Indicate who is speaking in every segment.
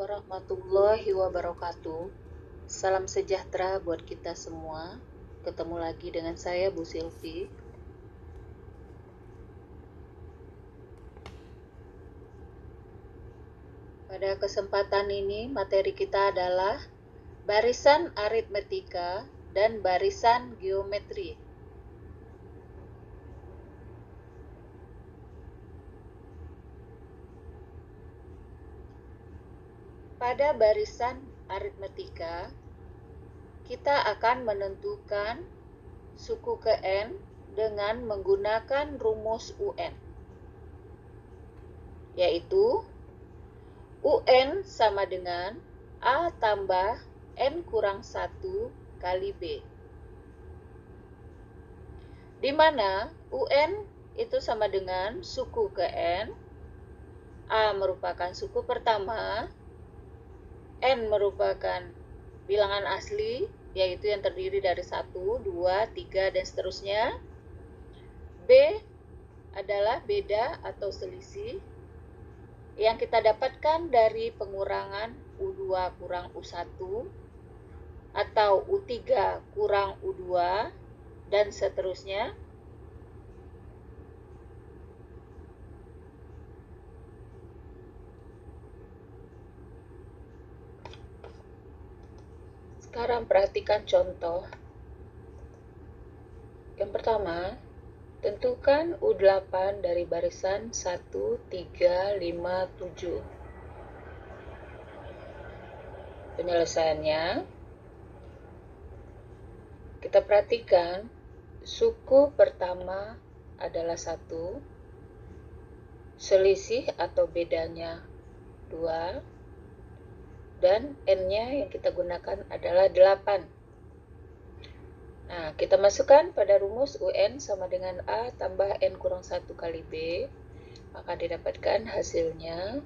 Speaker 1: warahmatullahi wabarakatuh. Salam sejahtera buat kita semua. Ketemu lagi dengan saya Bu Silvi. Pada kesempatan ini materi kita adalah barisan aritmetika dan barisan geometri. Pada barisan aritmetika, kita akan menentukan suku ke N dengan menggunakan rumus UN, yaitu UN sama dengan A tambah N kurang 1 kali B. Di mana UN itu sama dengan suku ke N, A merupakan suku pertama, N merupakan bilangan asli, yaitu yang terdiri dari 1, 2, 3, dan seterusnya. B adalah beda atau selisih yang kita dapatkan dari pengurangan U2 kurang U1 atau U3 kurang U2 dan seterusnya. Sekarang perhatikan contoh. Yang pertama, tentukan U8 dari barisan 1, 3, 5, 7. Penyelesaiannya, kita perhatikan suku pertama adalah 1, selisih atau bedanya 2, dan N-nya yang kita gunakan adalah 8. Nah, kita masukkan pada rumus UN sama dengan A tambah N kurang 1 kali B, maka didapatkan hasilnya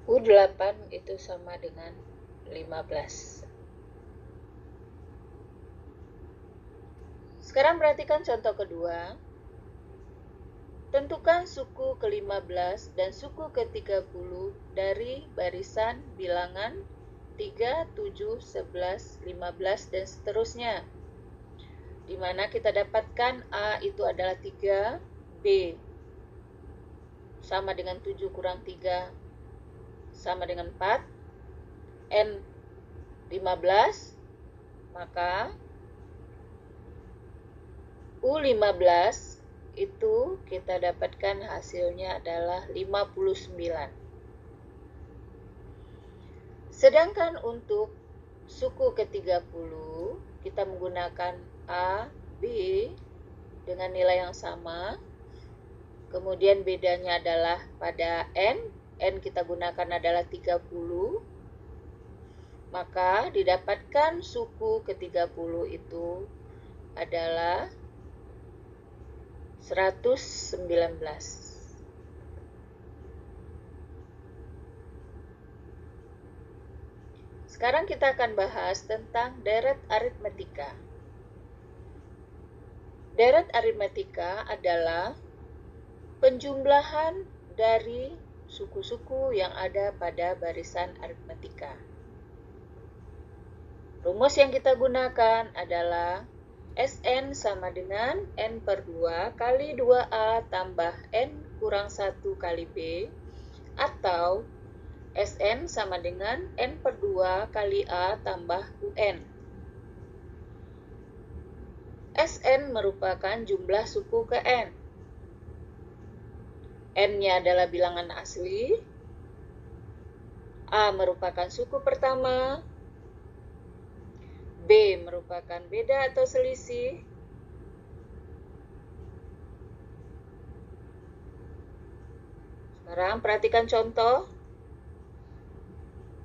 Speaker 1: U8 itu sama dengan 15. Sekarang perhatikan contoh kedua. Tentukan suku ke-15 dan suku ke-30 dari barisan bilangan 3, 7, 11, 15, dan seterusnya. Di mana kita dapatkan A itu adalah 3, B sama dengan 7 kurang 3 sama dengan 4, N 15, maka U15 itu kita dapatkan hasilnya adalah 59. Sedangkan untuk suku ke-30 kita menggunakan A, B dengan nilai yang sama. Kemudian bedanya adalah pada N kita gunakan adalah 30. Maka didapatkan suku ke-30 itu adalah 119. Sekarang kita akan bahas tentang deret aritmetika. Deret aritmetika adalah penjumlahan dari suku-suku yang ada pada barisan aritmetika. Rumus yang kita gunakan adalah Sn sama dengan N per 2 kali 2A tambah N kurang 1 kali B, atau Sn sama dengan N per 2 kali A tambah UN. Sn merupakan jumlah suku ke N. N-nya adalah bilangan asli, A merupakan suku pertama, B merupakan beda atau selisih, sekarang perhatikan contoh.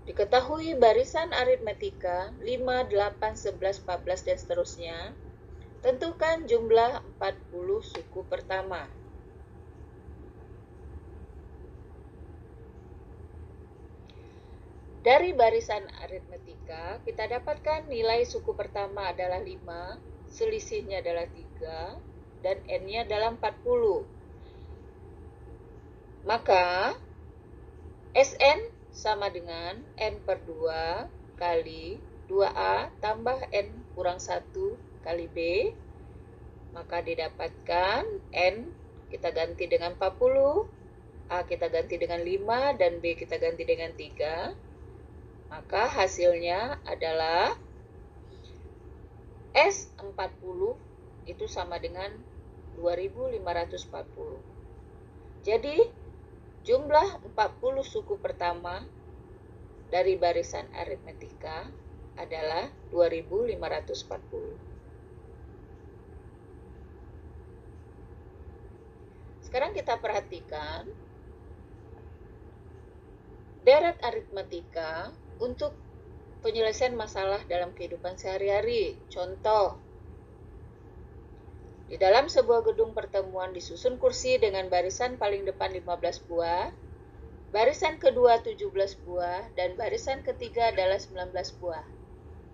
Speaker 1: Diketahui barisan aritmetika 5, 8, 11, 14, dan seterusnya. Tentukan jumlah 40 suku pertama. Dari barisan aritmetika, kita dapatkan nilai suku pertama adalah 5, selisihnya adalah 3, dan N-nya adalah 40. Maka, Sn sama dengan N per 2 kali 2A tambah N kurang 1 kali B. Maka didapatkan N kita ganti dengan 40, A kita ganti dengan 5, dan B kita ganti dengan 3. Maka hasilnya adalah S40 itu sama dengan 2540. Jadi, jumlah 40 suku pertama dari barisan aritmetika adalah 2540. Sekarang kita perhatikan deret aritmetika untuk penyelesaian masalah dalam kehidupan sehari-hari. Contoh, di dalam sebuah gedung pertemuan disusun kursi dengan barisan paling depan 15 buah, barisan kedua 17 buah, dan barisan ketiga adalah 19 buah.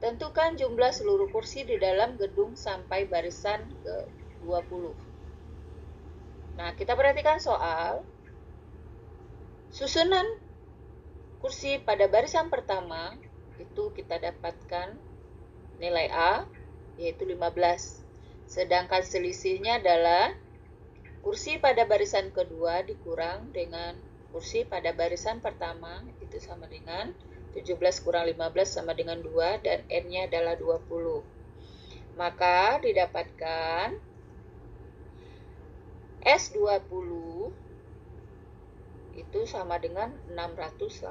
Speaker 1: Tentukan jumlah seluruh kursi di dalam gedung sampai barisan ke-20. Nah, kita perhatikan soal susunan kursi pada barisan pertama itu kita dapatkan nilai A yaitu 15. Sedangkan selisihnya adalah kursi pada barisan kedua dikurang dengan kursi pada barisan pertama itu sama dengan 17 kurang 15 sama dengan 2 dan N-nya adalah 20. Maka didapatkan S20 itu sama dengan 680.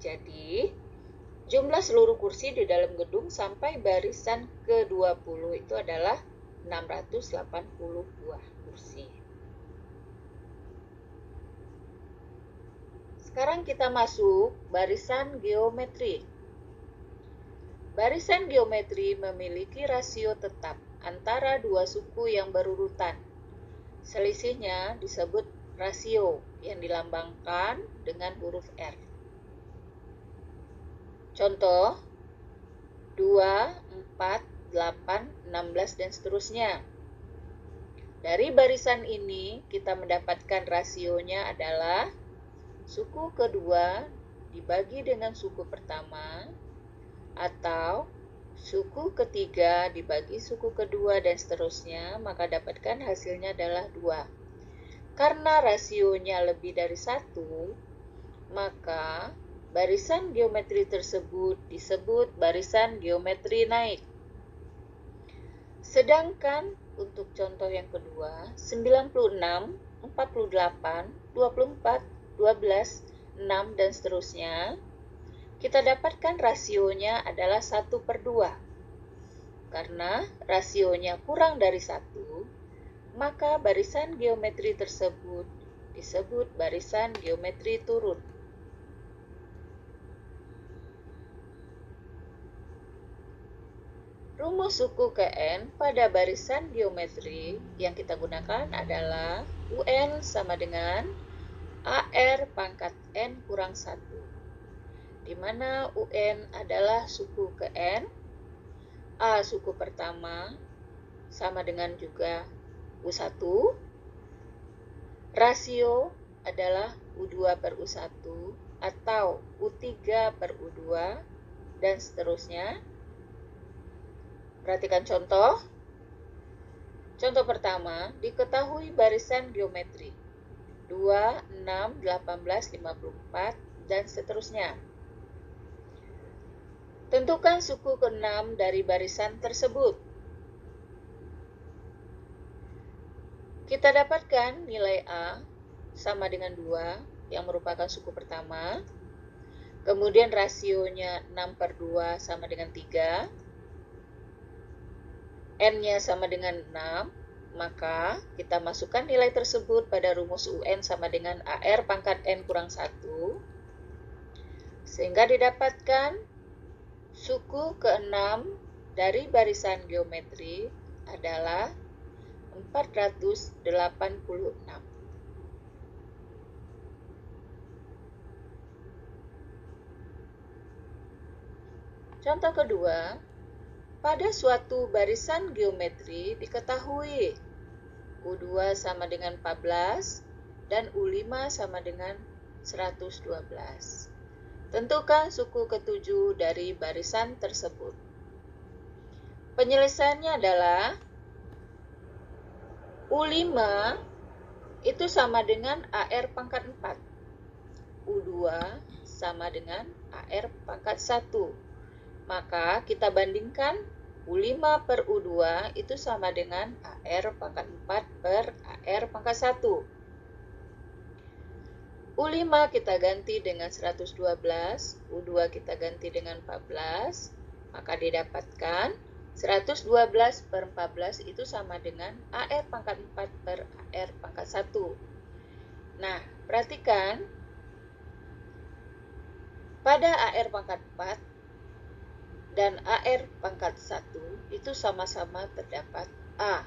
Speaker 1: Jadi, jumlah seluruh kursi di dalam gedung sampai barisan ke-20 itu adalah 680 buah kursi. Sekarang kita masuk barisan geometri. Barisan geometri memiliki rasio tetap antara dua suku yang berurutan. Selisihnya disebut rasio yang dilambangkan dengan huruf R. Contoh, 2, 4, 8, 16, dan seterusnya. Dari barisan ini, kita mendapatkan rasionya adalah suku kedua dibagi dengan suku pertama, atau suku ketiga dibagi suku kedua, dan seterusnya, maka dapatkan hasilnya adalah 2. Karena rasionya lebih dari 1, maka barisan geometri tersebut disebut barisan geometri naik. Sedangkan untuk contoh yang kedua, 96, 48, 24, 12, 6, dan seterusnya, kita dapatkan rasionya adalah 1 per 2. Karena rasionya kurang dari 1, maka barisan geometri tersebut disebut barisan geometri turun. Rumus suku Kn pada barisan geometri yang kita gunakan adalah UN sama dengan AR pangkat N kurang 1. Di mana UN adalah suku Kn, A suku pertama sama dengan juga U1, rasio adalah U2 per U1 atau U3 per U2, dan seterusnya. Perhatikan contoh. Contoh pertama, diketahui barisan geometri 2, 6, 18, 54, dan seterusnya. Tentukan suku ke-6 dari barisan tersebut. Kita dapatkan nilai A sama dengan 2 yang merupakan suku pertama. Kemudian rasionya 6 per 2 sama dengan 3. N-nya sama dengan 6. Maka kita masukkan nilai tersebut pada rumus UN sama dengan AR pangkat N kurang 1. Sehingga didapatkan suku ke-6 dari barisan geometri adalah 486. Contoh kedua, pada suatu barisan geometri diketahui U2 sama dengan 14 dan U5 sama dengan 112. Tentukan suku ketujuh dari barisan tersebut. Penyelesaiannya adalah U5 itu sama dengan AR pangkat 4. U2 sama dengan AR pangkat 1. Maka kita bandingkan U5 per U2 itu sama dengan AR pangkat 4 per AR pangkat 1. U5 kita ganti dengan 112, U2 kita ganti dengan 14, maka didapatkan 112 per 14 itu sama dengan AR pangkat 4 per AR pangkat 1. Nah, perhatikan, pada AR pangkat 4 dan AR pangkat 1 itu sama-sama terdapat A.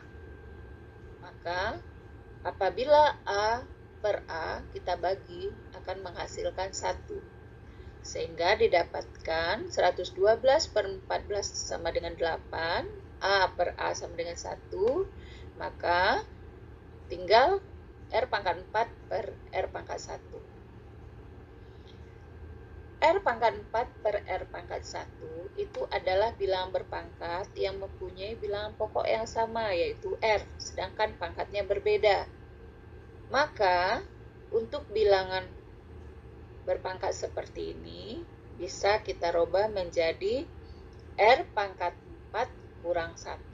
Speaker 1: Maka, apabila A per A kita bagi akan menghasilkan 1. Sehingga didapatkan 112 per 14 sama dengan 8, A per A sama dengan 1, maka tinggal R pangkat 4 per R pangkat 1. R pangkat 4 per R pangkat 1 itu adalah bilangan berpangkat yang mempunyai bilangan pokok yang sama, yaitu R, sedangkan pangkatnya berbeda. Maka, untuk bilangan berpangkat seperti ini, bisa kita rubah menjadi R pangkat 4 kurang 1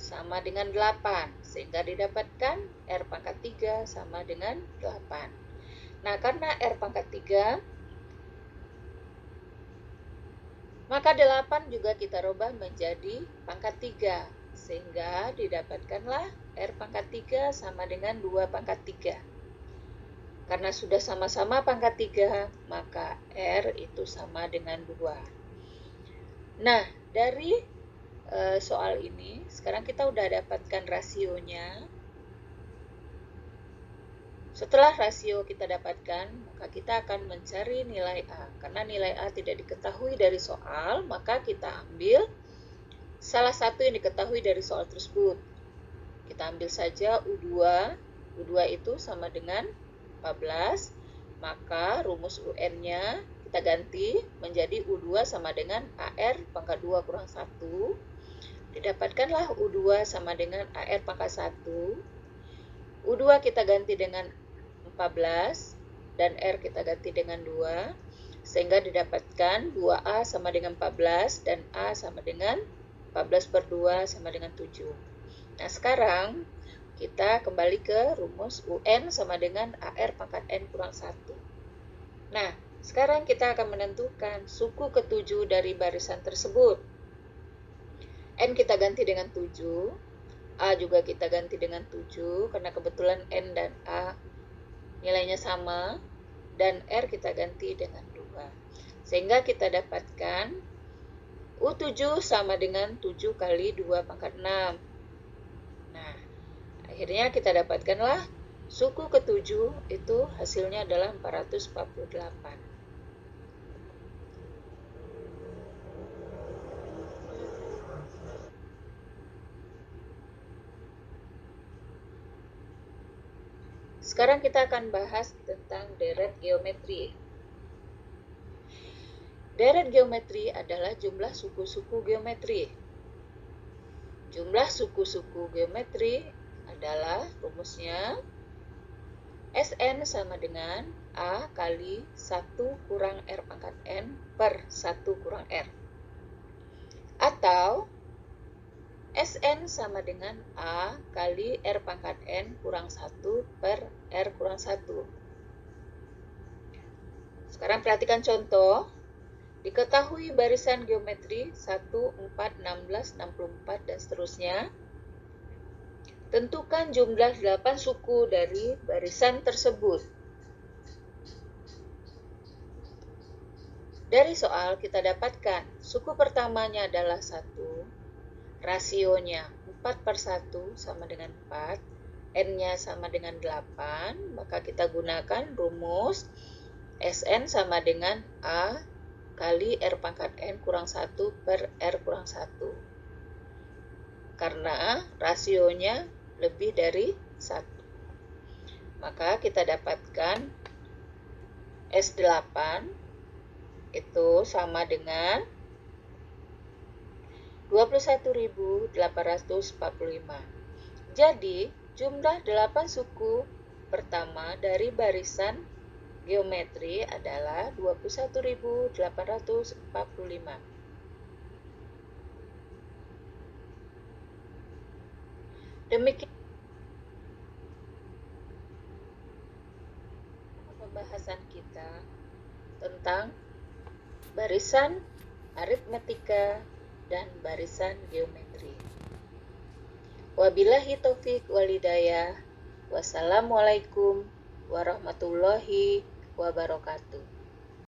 Speaker 1: sama dengan 8, sehingga didapatkan R pangkat 3 sama dengan 8. Nah, karena R pangkat 3, maka 8 juga kita rubah menjadi pangkat 3, sehingga didapatkanlah R pangkat 3 sama dengan 2 pangkat 3. Karena sudah sama-sama pangkat 3, maka R itu sama dengan 2. Nah, dari soal ini, sekarang kita udah dapatkan rasionya. Setelah rasio kita dapatkan, maka kita akan mencari nilai A. Karena nilai A tidak diketahui dari soal, maka kita ambil salah satu yang diketahui dari soal tersebut. Kita ambil saja U2. U2 itu sama dengan 14, maka rumus UN-nya kita ganti menjadi U2 sama dengan AR pangkat 2 kurang 1. Didapatkanlah U2 sama dengan AR pangkat 1. U2 kita ganti dengan 14 dan R kita ganti dengan 2, sehingga didapatkan 2A sama dengan 14 dan A sama dengan 14 per 2 sama dengan 7. Nah, sekarang kita kembali ke rumus UN sama dengan AR pangkat N kurang 1. Nah, sekarang kita akan menentukan suku ketujuh dari barisan tersebut. N kita ganti dengan 7, A juga kita ganti dengan 7, karena kebetulan N dan A nilainya sama, dan R kita ganti dengan 2. Sehingga kita dapatkan U7 sama dengan 7 kali 2 pangkat 6. Nah, akhirnya kita dapatkanlah suku ketujuh itu hasilnya adalah 448. Sekarang kita akan bahas tentang deret geometri. Deret geometri adalah jumlah suku-suku geometri. Jumlah suku-suku geometri adalah rumusnya Sn sama dengan A kali 1 kurang R pangkat N per 1 kurang R. Atau Sn sama dengan A kali R pangkat N kurang 1 per R kurang 1. Sekarang perhatikan contoh. Diketahui barisan geometri 1, 4, 16, 64, dan seterusnya. Tentukan jumlah 8 suku dari barisan tersebut. Dari soal kita dapatkan suku pertamanya adalah 1, rasionya 4 per 1 sama dengan 4, N-nya sama dengan 8, maka kita gunakan rumus Sn sama dengan A kali R pangkat N kurang 1 per R kurang 1. Karena rasionya lebih dari 1. Maka kita dapatkan S8 itu sama dengan 21.845. Jadi, jumlah 8 suku pertama dari barisan geometri adalah 21.845. Demikian pembahasan kita tentang barisan aritmetika dan barisan geometri. Wabillahi taufik walhidayah. Wassalamualaikum warahmatullahi wabarakatuh.